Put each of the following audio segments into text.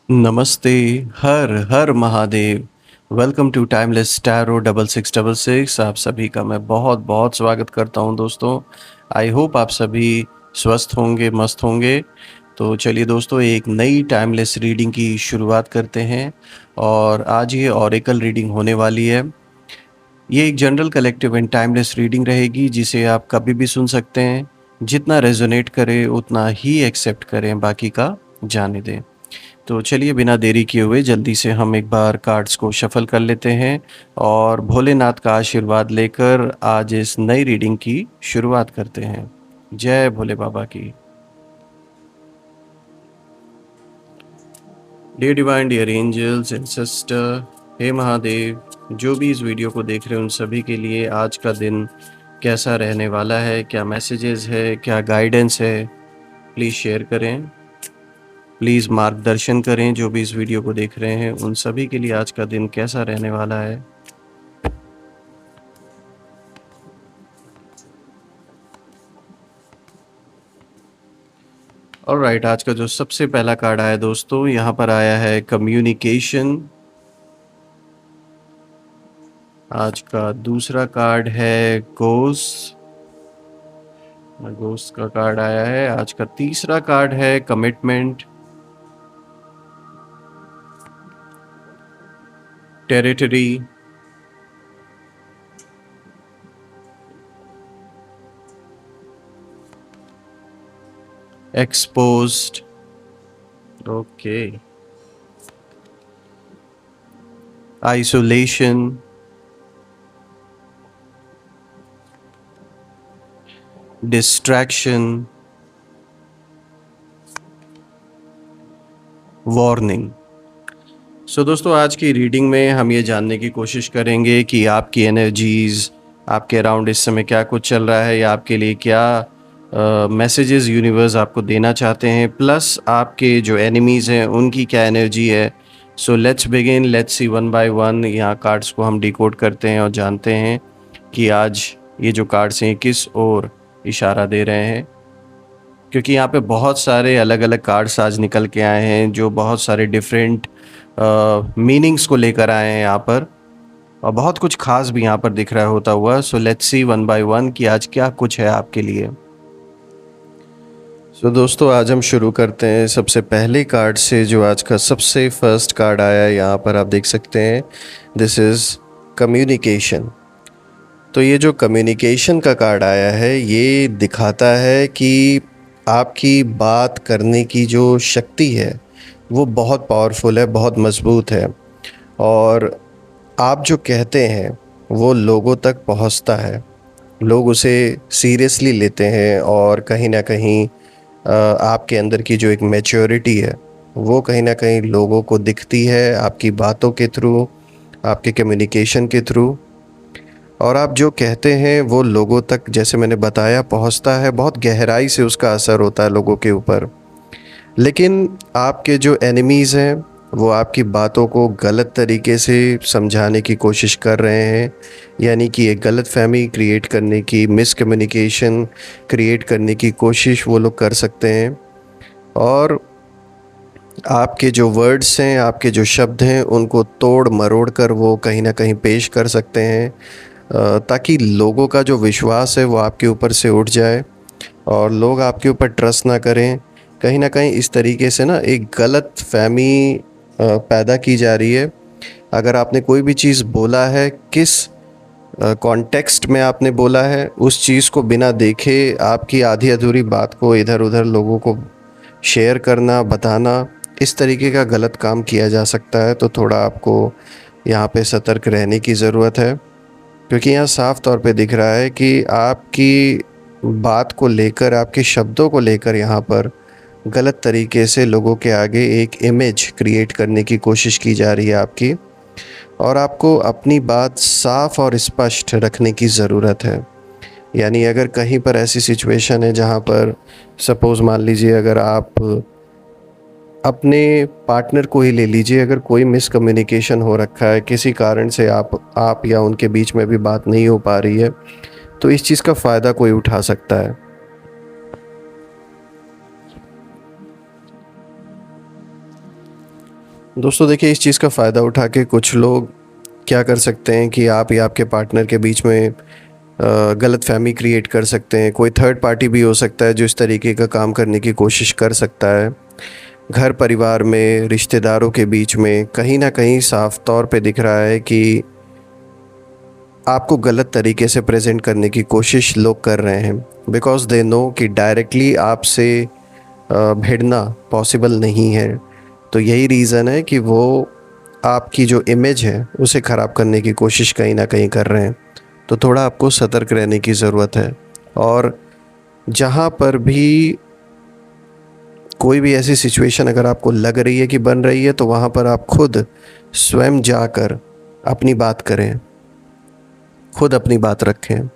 नमस्ते। Har Har Mahadev. Welcome to timeless tarot 6666। आप सभी का मैं बहुत बहुत स्वागत करता हूं दोस्तों। आई होप आप सभी स्वस्थ होंगे, मस्त होंगे। तो चलिए दोस्तों, एक नई टाइमलेस रीडिंग की शुरुआत करते हैं। और आज ये ऑरेकल रीडिंग होने वाली है। ये एक general collective and timeless reading रहेगी, जिसे आप कभी भी सुन सकते हैं। जितना रेजोनेट करे उतना ही एक्सेप्ट करें, बाकी का जाने दें। तो चलिए, बिना देरी किए हुए जल्दी से हम एक बार कार्ड्स को शफल कर लेते हैं और भोलेनाथ का आशीर्वाद लेकर आज इस नई रीडिंग की शुरुआत करते हैं। जय भोले बाबा की। Dear divine, dear angels and sister, हे महादेव, जो भी इस वीडियो को देख रहे हैं उन सभी के लिए आज का दिन कैसा रहने वाला है, क्या मैसेजेस है, क्या गाइडेंस है, प्लीज़ शेयर करें। प्लीज़ मार्गदर्शन करें जो भी इस वीडियो को देख रहे हैं उन सभी के लिए आज का दिन कैसा रहने वाला है। ऑलराइट, आज का जो सबसे पहला कार्ड आया दोस्तों, यहाँ पर आया है कम्युनिकेशन। आज का दूसरा कार्ड है गोस्ट। गोस्ट का कार्ड आया है। आज का तीसरा कार्ड है commitment. Territory. Exposed. Okay. Isolation. Distraction. Warning. So दोस्तों, आज की रीडिंग में हम ये जानने की कोशिश करेंगे कि आपकी एनर्जीज़, आपके अराउंड इस समय क्या कुछ चल रहा है, या आपके लिए क्या मैसेजेस यूनिवर्स आपको देना चाहते हैं, प्लस आपके जो एनिमीज़ हैं उनकी क्या एनर्जी है। So let's begin, let's see one by one. यहाँ कार्ड्स को हम डिकोड करते हैं और जानते हैं कि आज ये जो कार्ड्स हैं किस ओर इशारा दे रहे हैं। क्योंकि यहाँ पे बहुत सारे अलग अलग कार्ड्स आज निकल के आए हैं जो बहुत सारे डिफरेंट मीनिंग्स को लेकर आए हैं यहाँ पर, और बहुत कुछ खास भी यहाँ पर दिख रहा होता हुआ। So let's see one by one कि आज क्या कुछ है आपके लिए। सो दोस्तों, आज हम शुरू करते हैं सबसे पहले कार्ड से, जो आज का सबसे फर्स्ट कार्ड आया है। यहाँ पर आप देख सकते हैं, दिस इज़ कम्युनिकेशन। तो ये जो कम्युनिकेशन का कार्ड आया है, ये दिखाता है कि आपकी बात करने की जो शक्ति है वो बहुत पावरफुल है, बहुत मज़बूत है, और आप जो कहते हैं वो लोगों तक पहुंचता है। लोग उसे सीरियसली लेते हैं, और कहीं ना कहीं आपके अंदर की जो एक मैच्योरिटी है वो कहीं ना कहीं लोगों को दिखती है आपकी बातों के थ्रू, आपके कम्युनिकेशन के थ्रू। और आप जो कहते हैं वो लोगों तक, जैसे मैंने बताया, पहुंचता है। बहुत गहराई से उसका असर होता है लोगों के ऊपर। लेकिन आपके जो एनिमीज़ हैं वो आपकी बातों को गलत तरीके से समझाने की कोशिश कर रहे हैं, यानी कि एक गलत फहमी क्रिएट करने की, मिसकम्युनिकेशन क्रिएट करने की कोशिश वो लोग कर सकते हैं। और आपके जो वर्ड्स हैं, आपके जो शब्द हैं, उनको तोड़ मरोड़ कर वो कहीं ना कहीं पेश कर सकते हैं, ताकि लोगों का जो विश्वास है वो आपके ऊपर से उठ जाए और लोग आपके ऊपर ट्रस्ट ना करें। कहीं ना कहीं इस तरीके से ना एक गलत फहमी पैदा की जा रही है। अगर आपने कोई भी चीज़ बोला है, किस कॉन्टेक्स्ट में आपने बोला है, उस चीज़ को बिना देखे आपकी आधी अधूरी बात को इधर उधर लोगों को शेयर करना, बताना, इस तरीके का गलत काम किया जा सकता है। तो थोड़ा आपको यहाँ पे सतर्क रहने की ज़रूरत है, क्योंकि यहाँ साफ तौर पे दिख रहा है कि आपकी बात को लेकर, आपके शब्दों को लेकर यहाँ पर गलत तरीके से लोगों के आगे एक इमेज क्रिएट करने की कोशिश की जा रही है आपकी। और आपको अपनी बात साफ और स्पष्ट रखने की ज़रूरत है। यानी अगर कहीं पर ऐसी सिचुएशन है जहाँ पर, सपोज़ मान लीजिए, अगर आप अपने पार्टनर को ही ले लीजिए, अगर कोई मिसकम्युनिकेशन हो रखा है किसी कारण से, आप या उनके बीच में भी बात नहीं हो पा रही है, तो इस चीज़ का फ़ायदा कोई उठा सकता है। दोस्तों देखिए, इस चीज़ का फ़ायदा उठा के कुछ लोग क्या कर सकते हैं कि आप या आपके पार्टनर के बीच में गलतफ़हमी क्रिएट कर सकते हैं। कोई थर्ड पार्टी भी हो सकता है जो इस तरीके का काम करने की कोशिश कर सकता है। घर परिवार में, रिश्तेदारों के बीच में कहीं न कहीं साफ तौर पे दिख रहा है कि आपको गलत तरीके से प्रेज़ेंट करने की कोशिश लोग कर रहे हैं, बिकॉज़ दे नो कि डायरेक्टली आपसे भिड़ना पॉसिबल नहीं है। तो यही रीज़न है कि वो आपकी जो इमेज है उसे ख़राब करने की कोशिश कहीं न कहीं कर रहे हैं। तो थोड़ा आपको सतर्क रहने की ज़रूरत है। और जहाँ पर भी कोई भी ऐसी सिचुएशन अगर आपको लग रही है कि बन रही है, तो वहाँ पर आप खुद स्वयं जाकर अपनी बात करें, खुद अपनी बात रखें।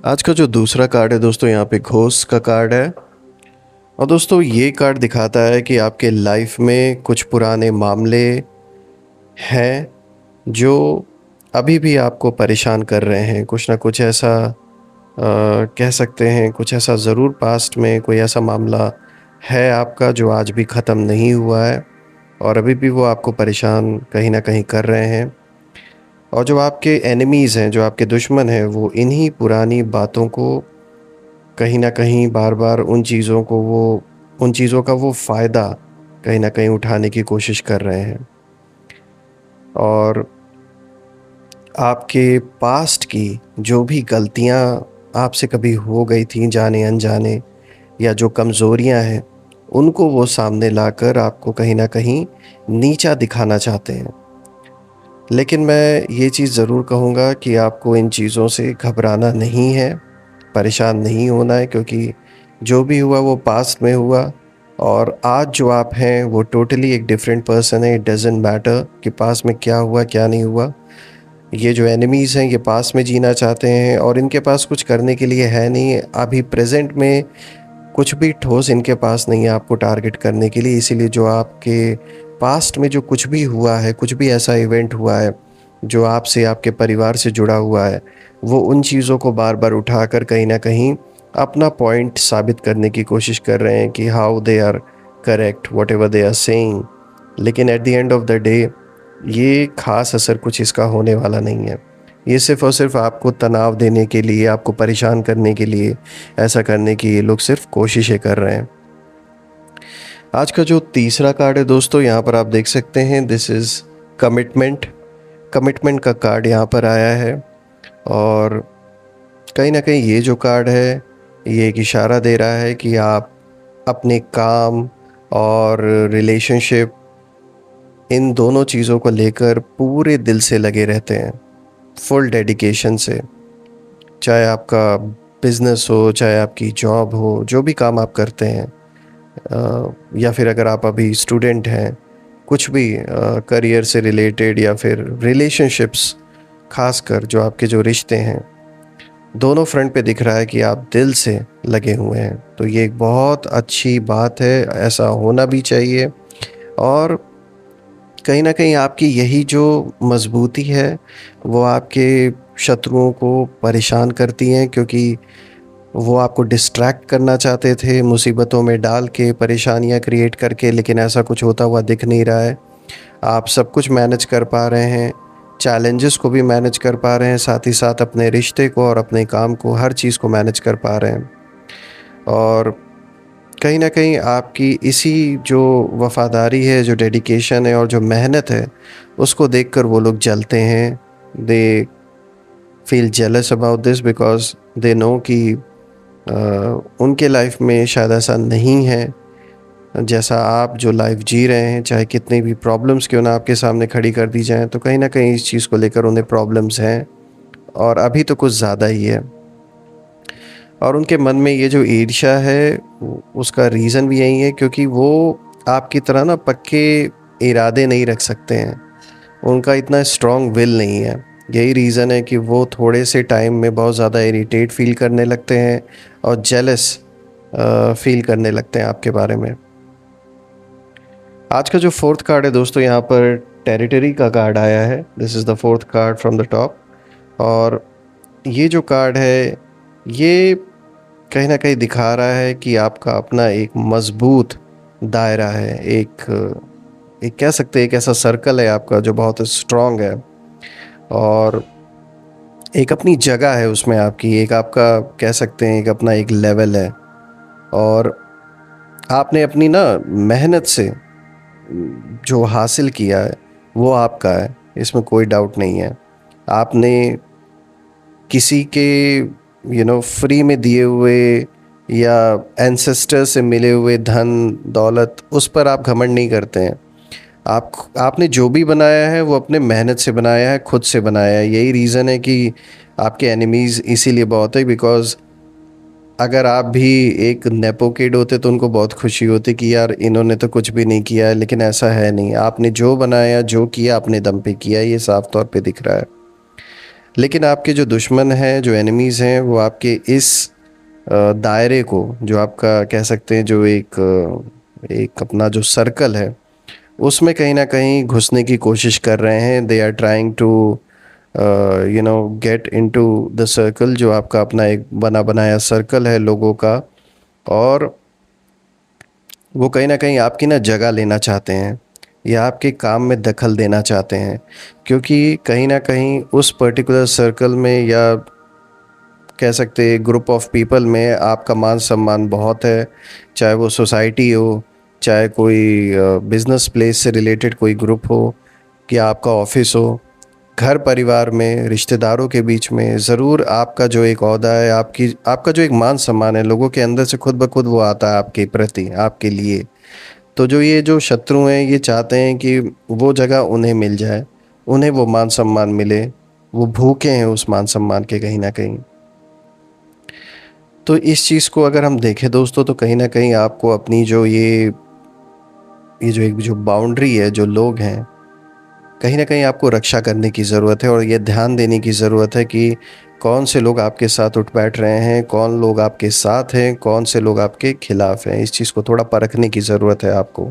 आज का जो दूसरा कार्ड है दोस्तों, यहाँ पे घोस्ट का कार्ड है। और दोस्तों ये कार्ड दिखाता है कि आपके लाइफ में कुछ पुराने मामले हैं जो अभी भी आपको परेशान कर रहे हैं। कुछ ना कुछ ऐसा कह सकते हैं, कुछ ऐसा ज़रूर पास्ट में कोई ऐसा मामला है आपका जो आज भी ख़त्म नहीं हुआ है और अभी भी वो आपको परेशान कहीं ना कहीं कर रहे हैं। और जो आपके एनिमीज़ हैं, जो आपके दुश्मन हैं, वो इन्हीं पुरानी बातों को कहीं न कहीं बार-बार उन चीज़ों का वो फ़ायदा कहीं न कहीं उठाने की कोशिश कर रहे हैं। और आपके पास्ट की जो भी गलतियाँ आपसे कभी हो गई थीं जाने-अनजाने, या जो कमज़ोरियाँ हैं, उनको वो सामने लाकर आपको कहीं न कहीं नीचा दिखाना चाहते हैं। लेकिन मैं ये चीज़ ज़रूर कहूँगा कि आपको इन चीज़ों से घबराना नहीं है, परेशान नहीं होना है, क्योंकि जो भी हुआ वो पास्ट में हुआ। और आज जो आप हैं वो टोटली एक डिफरेंट पर्सन है। इट डज़न्ट मैटर कि पास्ट में क्या हुआ, क्या नहीं हुआ। ये जो एनिमीज़ हैं ये पास्ट में जीना चाहते हैं और इनके पास कुछ करने के लिए है नहीं। अभी प्रेज़ेंट में कुछ भी ठोस इनके पास नहीं है आपको टारगेट करने के लिए। इसीलिए जो आपके पास्ट में जो कुछ भी हुआ है, कुछ भी ऐसा इवेंट हुआ है जो आपसे, आपके परिवार से जुड़ा हुआ है, वो उन चीज़ों को बार-बार उठाकर कहीं न कहीं अपना पॉइंट साबित करने की कोशिश कर रहे हैं कि how they are correct, whatever they are saying. लेकिन at the end of the day ये ख़ास असर कुछ इसका होने वाला नहीं है। ये सिर्फ़ और सिर्फ़ आपको तनाव देने के लिए, आपको परेशान करने के लिए, ऐसा करने की ये लोग सिर्फ़ कोशिशें कर रहे हैं। आज का जो तीसरा कार्ड है दोस्तों, यहाँ पर आप देख सकते हैं, दिस इज़ कमिटमेंट। कमिटमेंट का कार्ड यहाँ पर आया है। और कहीं न कहीं ये जो कार्ड है, ये एक इशारा दे रहा है कि आप अपने काम और रिलेशनशिप, इन दोनों चीज़ों को लेकर पूरे दिल से लगे रहते हैं, फुल डेडिकेशन से। चाहे आपका बिज़नेस हो, चाहे आपकी जॉब हो, जो भी काम आप करते हैं, या फिर अगर आप अभी स्टूडेंट हैं, कुछ भी करियर से रिलेटेड या फिर रिलेशनशिप्स, खासकर जो आपके जो रिश्ते हैं, दोनों फ्रंट पे दिख रहा है कि आप दिल से लगे हुए हैं। तो ये एक बहुत अच्छी बात है, ऐसा होना भी चाहिए। और कहीं न कहीं आपकी यही जो मज़बूती है वो आपके शत्रुओं को परेशान करती हैं, क्योंकि वो आपको डिस्ट्रैक्ट करना चाहते थे, मुसीबतों में डाल के, परेशानियाँ क्रिएट करके, लेकिन ऐसा कुछ होता हुआ दिख नहीं रहा है। आप सब कुछ मैनेज कर पा रहे हैं, चैलेंजेस को भी मैनेज कर पा रहे हैं, साथ ही साथ अपने रिश्ते को और अपने काम को, हर चीज़ को मैनेज कर पा रहे हैं। और कहीं न कहीं आपकी इसी जो वफ़ादारी है, जो डेडिकेशन है और जो मेहनत है, उसको देखकर वो लोग जलते हैं। They feel jealous about this, because they know कि उनके लाइफ में शायद ऐसा नहीं है जैसा आप जो लाइफ जी रहे हैं। चाहे कितनी भी प्रॉब्लम्स क्यों ना आपके सामने खड़ी कर दी जाएँ, तो कहीं न कहीं इस चीज़ को लेकर उन्हें प्रॉब्लम्स हैं, और अभी तो कुछ ज़्यादा ही है। और उनके मन में ये जो ईर्ष्या है, उसका रीज़न भी यही है, क्योंकि वो आपकी तरह ना पक्के इरादे नहीं रख सकते हैं। उनका इतना स्ट्रॉन्ग विल नहीं है। यही रीज़न है कि वो थोड़े से टाइम में बहुत ज़्यादा इरिटेट फ़ील करने लगते हैं और जेलस फ़ील करने लगते हैं आपके बारे में। आज का जो फोर्थ कार्ड है दोस्तों, यहाँ पर टेरिटरी का कार्ड आया है। This is the fourth card from the top. और ये जो कार्ड है, ये कहीं ना कहीं दिखा रहा है कि आपका अपना एक मज़बूत दायरा है, एक एक कह सकते हैं एक ऐसा सर्कल है आपका जो बहुत स्ट्रांग है, और एक अपनी जगह है उसमें आपकी, एक आपका कह सकते हैं एक अपना एक लेवल है। और आपने अपनी ना मेहनत से जो हासिल किया है वो आपका है, इसमें कोई डाउट नहीं है। आपने किसी के फ्री में दिए हुए या एंसेस्टर से मिले हुए धन दौलत उस पर आप घमंड नहीं करते हैं। आपने जो भी बनाया है वो अपने मेहनत से बनाया है, खुद से बनाया है। यही रीज़न है कि आपके एनिमीज़ इसीलिए बहुत है, बिकॉज़ अगर आप भी एक नेपो किड होते तो उनको बहुत खुशी होती कि यार इन्होंने तो कुछ भी नहीं किया है, लेकिन ऐसा है नहीं। आपने जो बनाया जो किया अपने दम पे किया, ये साफ तौर पे दिख रहा है। लेकिन आपके जो दुश्मन हैं, जो एनिमीज़ हैं, वो आपके इस दायरे को, जो आपका कह सकते हैं जो एक अपना जो सर्कल है, उसमें कहीं ना कहीं घुसने की कोशिश कर रहे हैं। They are trying to get into the circle, जो आपका अपना एक बना बनाया सर्कल है लोगों का। और वो कहीं ना कहीं आपकी ना जगह लेना चाहते हैं या आपके काम में दखल देना चाहते हैं, क्योंकि कहीं ना कहीं उस पर्टिकुलर सर्कल में या कह सकते हैं ग्रुप ऑफ पीपल में आपका मान सम्मान बहुत है। चाहे वो सोसाइटी हो, चाहे कोई बिजनेस प्लेस से रिलेटेड कोई ग्रुप हो, या आपका ऑफिस हो, घर परिवार में, रिश्तेदारों के बीच में, ज़रूर आपका जो एक ओहदा है, आपका जो एक मान सम्मान है, लोगों के अंदर से खुद ब खुद वो आता है आपके प्रति, आपके लिए। तो ये जो शत्रु हैं ये चाहते हैं कि वो जगह उन्हें मिल जाए, उन्हें वो मान सम्मान मिले। वो भूखे हैं उस मान सम्मान के कहीं ना कहीं। तो इस चीज़ को अगर हम देखें दोस्तों, तो कहीं ना कहीं आपको अपनी जो ये जो एक जो बाउंड्री है, जो लोग हैं, कहीं ना कहीं आपको रक्षा करने की ज़रूरत है। और ये ध्यान देने की ज़रूरत है कि कौन से लोग आपके साथ उठ बैठ रहे हैं, कौन लोग आपके साथ हैं, कौन से लोग आपके खिलाफ हैं। इस चीज़ को थोड़ा परखने की ज़रूरत है आपको।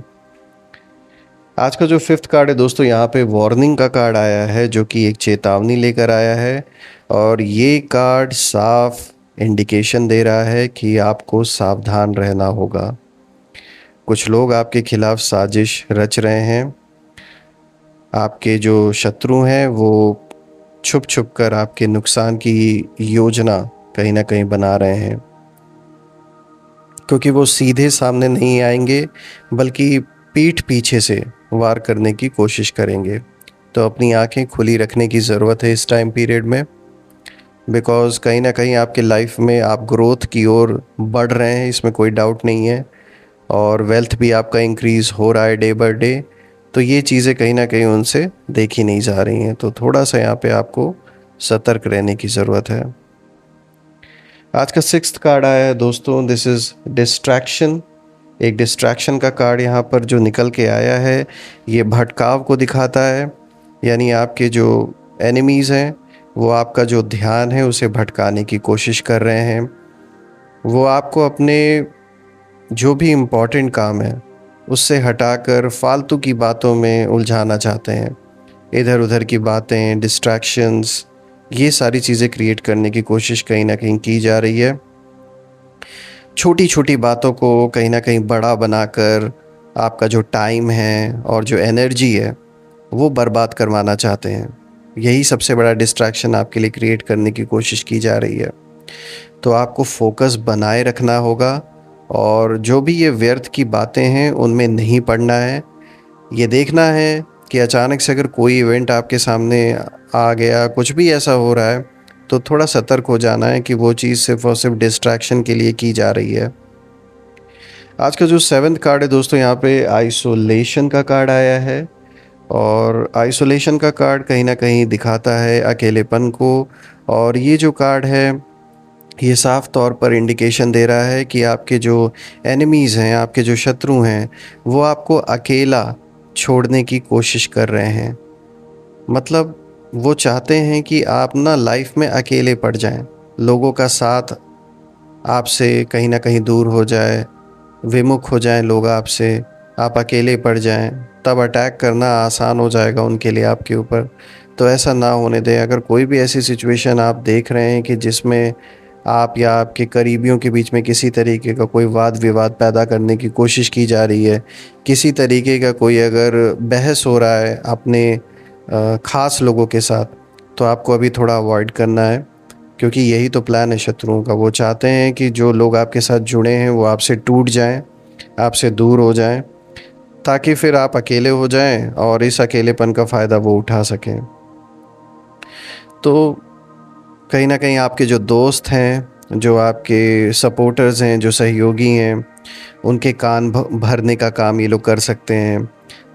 आज का जो फिफ्थ कार्ड है दोस्तों, यहाँ पे वार्निंग का कार्ड आया है, जो कि एक चेतावनी लेकर आया है। और ये कार्ड साफ इंडिकेशन दे रहा है कि आपको सावधान रहना होगा। कुछ लोग आपके खिलाफ साजिश रच रहे हैं। आपके जो शत्रु हैं वो छुप छुप कर आपके नुकसान की योजना कहीं ना कहीं बना रहे हैं, क्योंकि वो सीधे सामने नहीं आएंगे, बल्कि पीठ पीछे से वार करने की कोशिश करेंगे। तो अपनी आंखें खुली रखने की ज़रूरत है इस टाइम पीरियड में, बिकॉज़ कहीं ना कहीं आपके लाइफ में आप ग्रोथ की ओर बढ़ रहे हैं, इसमें कोई डाउट नहीं है। और वेल्थ भी आपका इंक्रीज़ हो रहा है डे बाय डे। तो ये चीज़ें कहीं ना कहीं उनसे देखी नहीं जा रही हैं। तो थोड़ा सा यहाँ पे आपको सतर्क रहने की ज़रूरत है। आज का सिक्स्थ कार्ड आया है दोस्तों, दिस इज़ डिस्ट्रैक्शन। एक डिस्ट्रैक्शन का कार्ड यहाँ पर जो निकल के आया है, ये भटकाव को दिखाता है। यानी आपके जो एनिमीज़ हैं वो आपका जो ध्यान है उसे भटकाने की कोशिश कर रहे हैं। वो आपको अपने जो भी इम्पोर्टेंट काम है उससे हटाकर फालतू की बातों में उलझाना चाहते हैं। इधर उधर की बातें, डिस्ट्रैक्शंस, ये सारी चीज़ें क्रिएट करने की कोशिश कहीं ना कहीं की जा रही है। छोटी छोटी बातों को कहीं ना कहीं बड़ा बनाकर आपका जो टाइम है और जो एनर्जी है वो बर्बाद करवाना चाहते हैं। यही सबसे बड़ा डिस्ट्रैक्शन आपके लिए क्रिएट करने की कोशिश की जा रही है। तो आपको फोकस बनाए रखना होगा, और जो भी ये व्यर्थ की बातें हैं उनमें नहीं पड़ना है। ये देखना है कि अचानक से अगर कोई इवेंट आपके सामने आ गया, कुछ भी ऐसा हो रहा है, तो थोड़ा सतर्क हो जाना है कि वो चीज़ सिर्फ और सिर्फ डिस्ट्रैक्शन के लिए की जा रही है। आज का जो सेवन्थ कार्ड है दोस्तों, यहाँ पे आइसोलेशन का कार्ड आया है। और आइसोलेशन का कार्ड कहीं ना कहीं दिखाता है अकेलेपन को। और ये जो कार्ड है ये साफ तौर पर इंडिकेशन दे रहा है कि आपके जो एनिमीज़ हैं, आपके जो शत्रु हैं, वो आपको अकेला छोड़ने की कोशिश कर रहे हैं। मतलब वो चाहते हैं कि आप ना लाइफ में अकेले पड़ जाएं, लोगों का साथ आपसे कहीं ना कहीं दूर हो जाए, विमुख हो जाएं लोग आपसे, आप अकेले पड़ जाएं। तब अटैक करना आसान हो जाएगा उनके लिए आपके ऊपर। तो ऐसा ना होने दें। अगर कोई भी ऐसी सिचुएशन आप देख रहे हैं कि जिसमें आप या आपके करीबियों के बीच में किसी तरीके का कोई वाद विवाद पैदा करने की कोशिश की जा रही है, किसी तरीके का कोई अगर बहस हो रहा है अपने ख़ास लोगों के साथ, तो आपको अभी थोड़ा अवॉइड करना है, क्योंकि यही तो प्लान है शत्रुओं का। वो चाहते हैं कि जो लोग आपके साथ जुड़े हैं वो आपसे टूट जाएं, आपसे दूर हो जाएं, ताकि फिर आप अकेले हो जाएं और इस अकेलेपन का फ़ायदा वो उठा सकें। तो कहीं ना कहीं आपके जो दोस्त हैं, जो आपके सपोर्टर्स हैं, जो सहयोगी हैं, उनके कान भरने का काम ये लोग कर सकते हैं,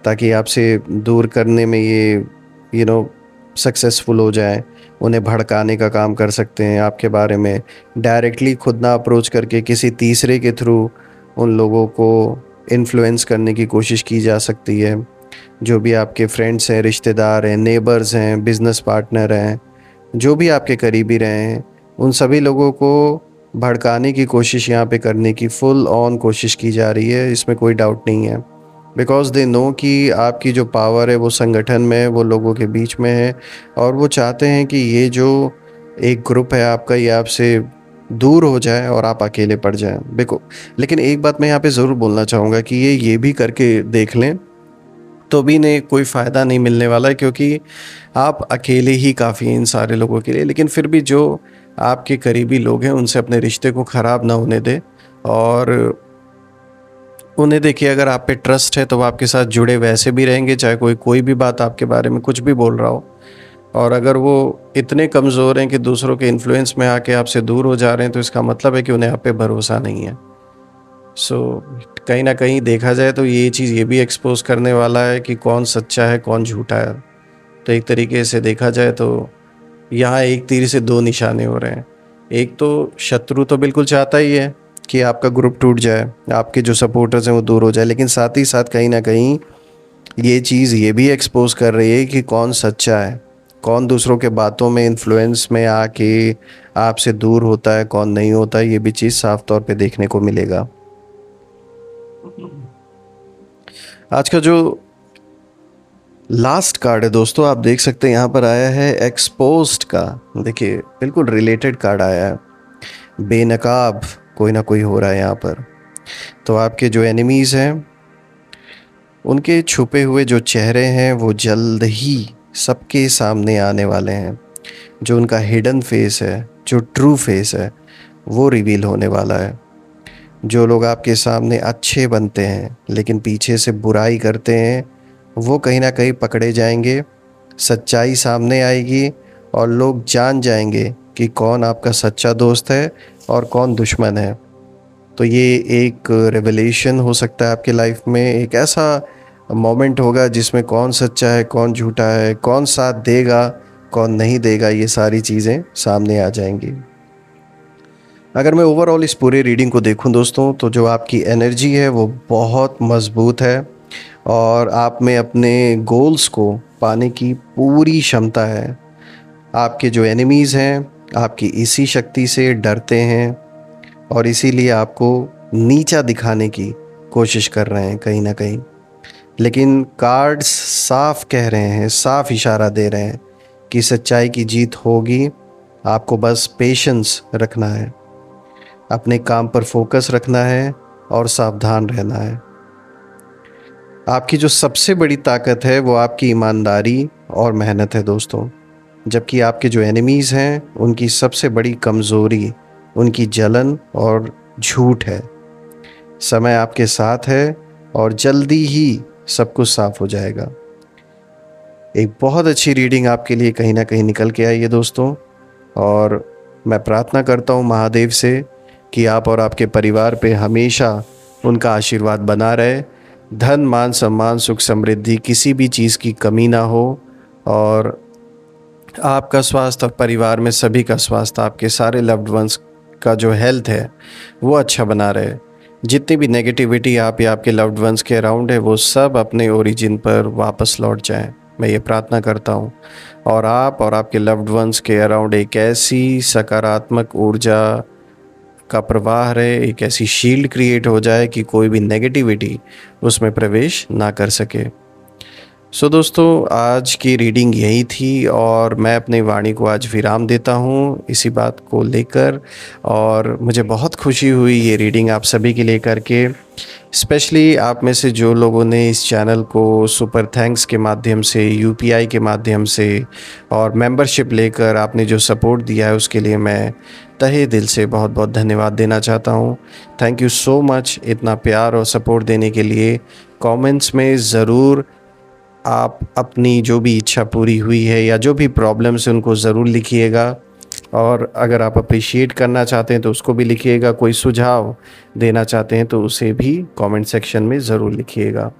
ताकि आपसे दूर करने में ये सक्सेसफुल हो जाए। उन्हें भड़काने का काम कर सकते हैं आपके बारे में, डायरेक्टली खुद ना अप्रोच करके किसी तीसरे के थ्रू उन लोगों को इन्फ्लुएंस करने की कोशिश की जा सकती है। जो भी आपके फ्रेंड्स हैं, रिश्तेदार हैं, नेबर्स हैं, बिजनेस पार्टनर हैं, जो भी आपके करीबी रहे हैं, उन सभी लोगों को भड़काने की कोशिश यहाँ पे करने की फुल ऑन कोशिश की जा रही है, इसमें कोई डाउट नहीं है। बिकॉज़ दे नो कि आपकी जो पावर है वो संगठन में है, वो लोगों के बीच में है, और वो चाहते हैं कि ये जो एक ग्रुप है आपका, ये आपसे दूर हो जाए और आप अकेले पड़ जाएं। देखो, लेकिन एक बात मैं यहाँ पे ज़रूर बोलना चाहूँगा कि ये भी करके देख लें तो भी नहीं, कोई फ़ायदा नहीं मिलने वाला है, क्योंकि आप अकेले ही काफ़ी हैं इन सारे लोगों के लिए। लेकिन फिर भी जो आपके करीबी लोग हैं उनसे अपने रिश्ते को ख़राब ना होने दें, और उन्हें देखिए, अगर आप पे ट्रस्ट है तो वो आपके साथ जुड़े वैसे भी रहेंगे, चाहे कोई भी बात आपके बारे में कुछ भी बोल रहा हो। और अगर वो इतने कमज़ोर हैं कि दूसरों के इन्फ्लुएंस में आके आपसे दूर हो जा रहे हैं, तो इसका मतलब है कि उन्हें आप पे भरोसा नहीं है। सो कहीं ना कहीं देखा जाए तो ये चीज़ ये भी एक्सपोज करने वाला है कि कौन सच्चा है कौन झूठा है। तो एक तरीके से देखा जाए तो यहाँ एक तीर से दो निशाने हो रहे हैं। एक तो शत्रु तो बिल्कुल चाहता ही है कि आपका ग्रुप टूट जाए, आपके जो सपोर्टर्स हैं वो दूर हो जाए, लेकिन साथ ही साथ कहीं ना कहीं ये चीज़ ये भी एक्सपोज कर रही है कि कौन सच्चा है, कौन दूसरों के बातों में इन्फ्लुएंस में आके आपसे दूर होता है, कौन नहीं होता है। ये भी चीज़ साफ तौर पे देखने को मिलेगा। आज का जो लास्ट कार्ड है दोस्तों, आप देख सकते हैं यहाँ पर आया है एक्सपोज्ड का। देखिए, बिल्कुल रिलेटेड कार्ड आया है। बेनकाब कोई ना कोई हो रहा है यहाँ पर। तो आपके जो एनिमीज़ हैं उनके छुपे हुए जो चेहरे हैं वो जल्द ही सबके सामने आने वाले हैं। जो उनका हिडन फेस है, जो ट्रू फेस है, वो रिवील होने वाला है। जो लोग आपके सामने अच्छे बनते हैं लेकिन पीछे से बुराई करते हैं, वो कहीं ना कहीं पकड़े जाएंगे, सच्चाई सामने आएगी और लोग जान जाएंगे कि कौन आपका सच्चा दोस्त है और कौन दुश्मन है। तो ये एक रेवलेशन हो सकता है आपके लाइफ में, एक ऐसा मोमेंट होगा जिसमें कौन सच्चा है कौन झूठा है, कौन साथ देगा कौन नहीं देगा, ये सारी चीज़ें सामने आ जाएंगी। अगर मैं ओवरऑल इस पूरे रीडिंग को देखूं दोस्तों, तो जो आपकी एनर्जी है वो बहुत मज़बूत है, और आप में अपने गोल्स को पाने की पूरी क्षमता है। आपके जो एनिमीज़ हैं आपकी इसी शक्ति से डरते हैं, और इसीलिए आपको नीचा दिखाने की कोशिश कर रहे हैं कहीं ना कहीं। लेकिन कार्ड्स साफ कह रहे हैं, साफ इशारा दे रहे हैं कि सच्चाई की जीत होगी। आपको बस पेशेंस रखना है, अपने काम पर फोकस रखना है और सावधान रहना है। आपकी जो सबसे बड़ी ताकत है वो आपकी ईमानदारी और मेहनत है दोस्तों, जबकि आपके जो एनिमीज़ हैं उनकी सबसे बड़ी कमज़ोरी उनकी जलन और झूठ है। समय आपके साथ है और जल्दी ही सब कुछ साफ हो जाएगा। एक बहुत अच्छी रीडिंग आपके लिए कहीं ना कहीं निकल के आई है दोस्तों, और मैं प्रार्थना करता हूँ महादेव से कि आप और आपके परिवार पे हमेशा उनका आशीर्वाद बना रहे। धन, मान, सम्मान, सुख, समृद्धि, किसी भी चीज़ की कमी ना हो, और आपका स्वास्थ्य और परिवार में सभी का स्वास्थ्य, आपके सारे लव्ड वंस का जो हेल्थ है वो अच्छा बना रहे। जितनी भी नेगेटिविटी आप या आपके लव्ड वंस के अराउंड है वो सब अपने ओरिजिन पर वापस लौट जाएं, मैं ये प्रार्थना करता हूँ। और आप और आपके लव्ड वंस के अराउंड एक ऐसी सकारात्मक ऊर्जा का प्रवाह रहे, एक ऐसी शील्ड क्रिएट हो जाए कि कोई भी नेगेटिविटी उसमें प्रवेश ना कर सके। सो दोस्तों, आज की रीडिंग यही थी और मैं अपनी वाणी को आज विराम देता हूँ इसी बात को लेकर। और मुझे बहुत खुशी हुई ये रीडिंग आप सभी के लिए करके, स्पेशली आप में से जो लोगों ने इस चैनल को सुपर थैंक्स के माध्यम से, यूपीआई के माध्यम से और मेंबरशिप लेकर आपने जो सपोर्ट दिया है, उसके लिए मैं तहे दिल से बहुत बहुत धन्यवाद देना चाहता हूँ। थैंक यू सो मच इतना प्यार और सपोर्ट देने के लिए। कमेंट्स में ज़रूर आप अपनी जो भी इच्छा पूरी हुई है या जो भी प्रॉब्लम्स है उनको ज़रूर लिखिएगा। और अगर आप अप्रिशिएट करना चाहते हैं तो उसको भी लिखिएगा, कोई सुझाव देना चाहते हैं तो उसे भी कमेंट सेक्शन में ज़रूर लिखिएगा।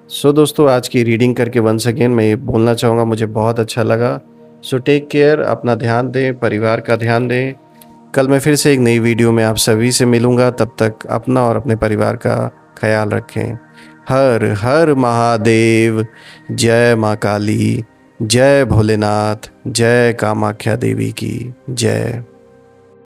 सो दोस्तों, आज की रीडिंग करके वंस अगेन मैं ये बोलना चाहूँगा, मुझे बहुत अच्छा लगा। सो टेक केयर, अपना ध्यान दें, परिवार का ध्यान दें। कल मैं फिर से एक नई वीडियो में आप सभी से मिलूँगा, तब तक अपना और अपने परिवार का ख्याल रखें। हर हर महादेव। जय माँ काली, जय भोलेनाथ, जय कामाख्या देवी की जय।